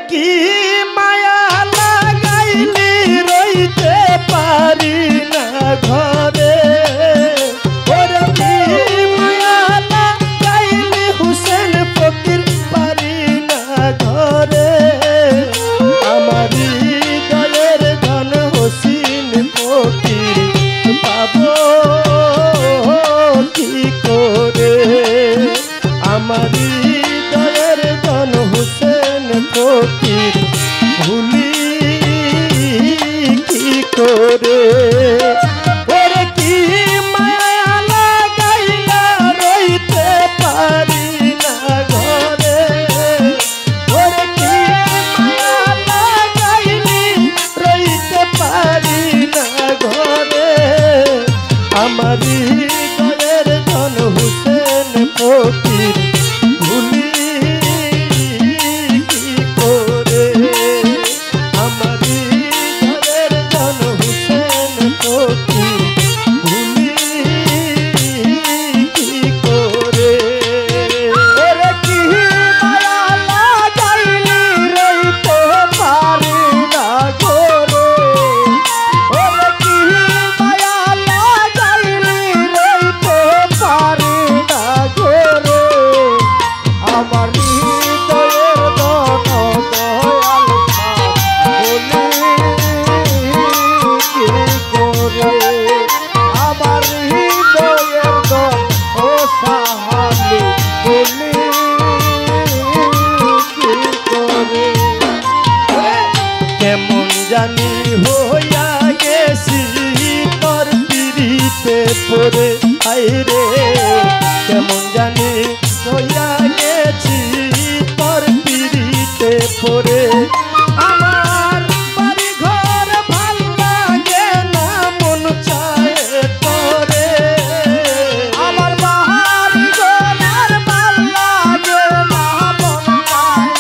কি মায়া লাগাইলি রইতে পারি না ঘরে ওরে কি মায়া লাগাইলি হুসেন ফকির পারি না ঘরে আমার হৃদয়ের ধন হোসেন ফকির পাবো কি করে আমার হৃদয়ের ধন হোসেন ফকির ভুলি কি করে ওরে কি মায়া লাগাইলা রইতে পারি না ঘরে ওরে কি মায়া লাগাইলি রইতে পারি না ঘরে আমার হৃদয়ের ধন হোসেন ফকির ভুলি কি করে আমার হৃদয়ের ধন হোসেন ফকির ভুলি কি করে ওরে কি মায়া লাগাইলি রইতে পারি না ঘরে ওরে কি মায়া লাগাইলি রইতে পারি না ঘরে আমার হৃদয়ের ধন দয়াল বলি কি করে আমার হৃদয়ের ধন ও সাহালি বলি কি করে কেমন জানি হইয়া গেছি তোর পিড়িতে পড়ে আইরে কেমন জানি হইয়া গেছি তোর পিড়িতে পড়ে আমার বাড়ি ঘর ভাল লাগে না মন চায় তোরে আমার বাড়ি ঘর আর ভাল লাগে না মন চায়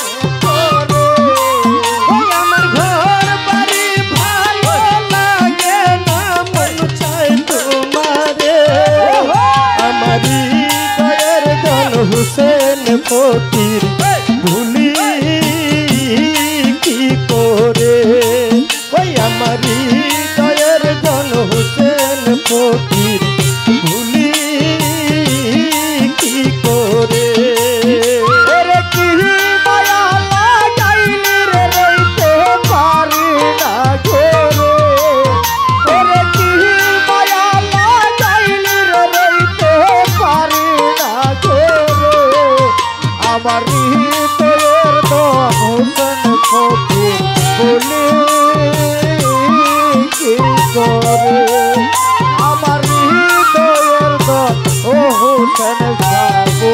তোরে ওই আমার ঘর বাড়ি ভালো লাগে না মন চায় তোমারে আমার হৃদয়ের ধন হোসেন ফকির ভুলি কি করে ওই আমার হৃদয়ের ধন হোসেন ফকির ভুলি কি করে ওরে কি মায়া লাগাইলি রে রইতে পারি না ঘরে ওরে কি মায়া লাগাইলি রে রইতে পারি না ঘরে আমার হৃদয়ের ধন হোসেন ফকির বলি কি করে আমার হৃদয়ের ধন ও হোসেন বলি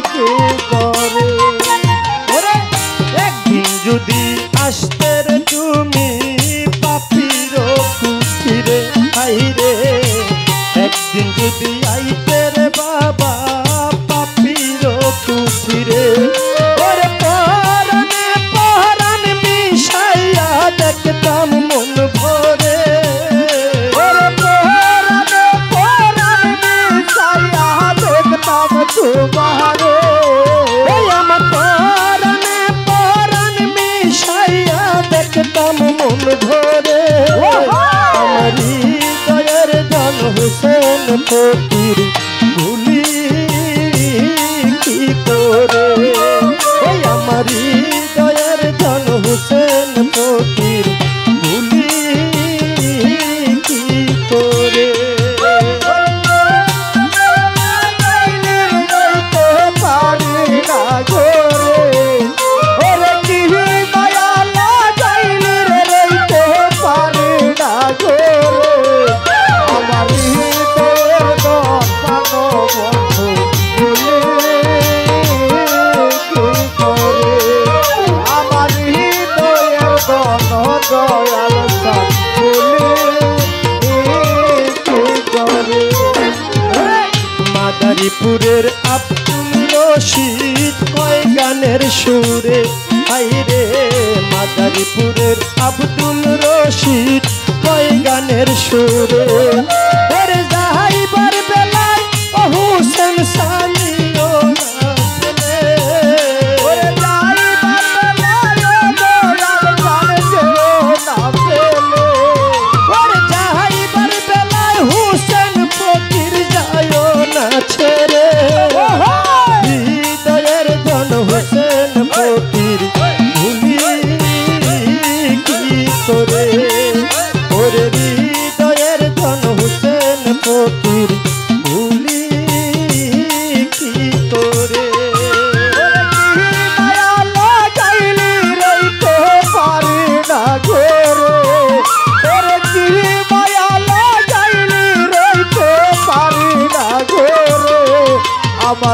কি করে ওরে একদিন যদি আসতে রে তুমি পাপির কুঠিরে আইরে একদিন যদি আইতে রে বাবা পাপির কুঠিরে ওরে পরানে পরান মিশাইয়া দেখতাম মন ভরে ওরে পরানে পরান মিশাইয়া দেখতাম তোমারে ওই আমার পরানে পরান মিশাইয়া দেখতাম মন ভরে আমার হৃদয়ের ধন হোসেন ফকির ভুলি কি করে ওই আমার হৃদয়ের ধন হোসেন ফকির ভুলি কি করে পারি না ঘরে ওরে কি মায়া লাগাইলি রে রইতে পারি না ঘরে আমার হৃদয়ের ধন পানো বন্ধু ভুলি কি করে আমার হৃদয়ের ধন দয়াল সান ভুলি কি করে মাদারীপুরের আব্দুল রশিদ কয় গানের সুরে আইরে মাদারীপুরের আব্দুল রশিদ কয় গানের সুরে ওরে যাইবার বেলায় ও হোসেন সানিও না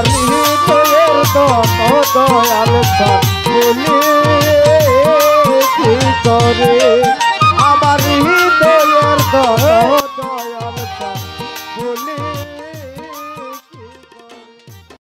আমার হৃদয়ের দত দয়াল বলে কি করে আমার হৃদয়ের দত